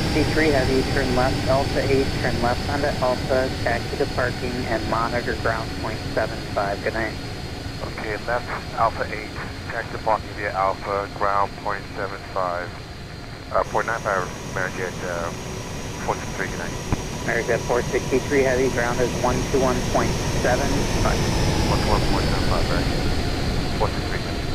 463 Heavy, turn left Alpha 8, turn left onto Alpha, taxi to parking, and monitor ground point 75. Good night. Okay, left Alpha 8, taxi to parking via Alpha, ground point 75. 495 Amerijet 463, good night. Amerijet 463 Heavy, ground is 121.75. 121.75, right? 463, good night.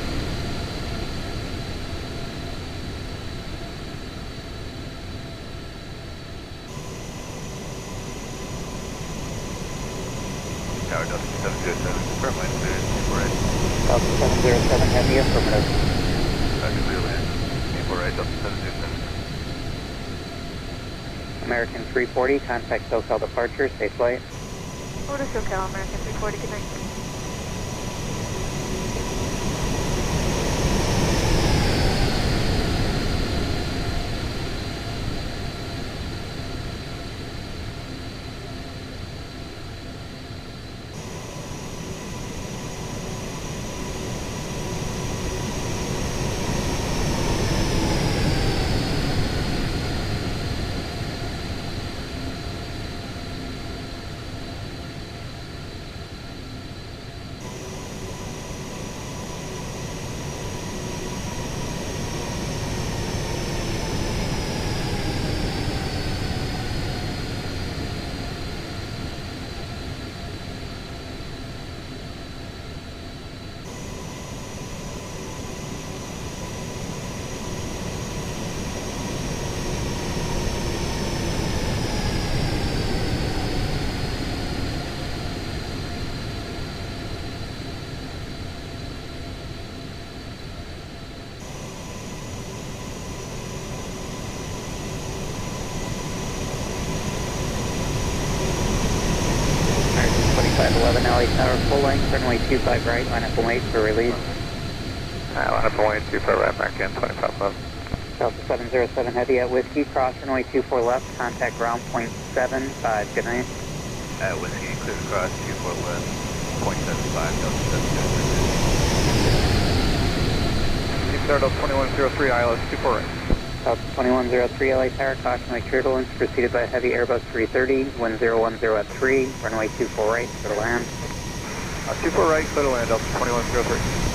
Tower Delta 707, current line cleared, for right. Delta 707 Heavy, affirmative. Clear land, for right, Delta 707. American 340, contact SoCal departure, safe flight. Order SoCal, American 340, good night. American 2511 LA Tower, full length, runway 25 right, line up and wait for release. Line up and wait, 25 right, American 2511. Delta 707 Heavy at Whiskey, cross runway 24 left, contact ground point 75. Good night. Whiskey, clear across, 24 left, point 75, Delta 707. Deep Star Delta 2103, ILS 24 right. Delta 2103 LA Tower, caution turbulence, preceded by heavy Airbus 330, wind 010 at 3, runway 24 right, clear to land. 24 right, clear to land, Delta 2103.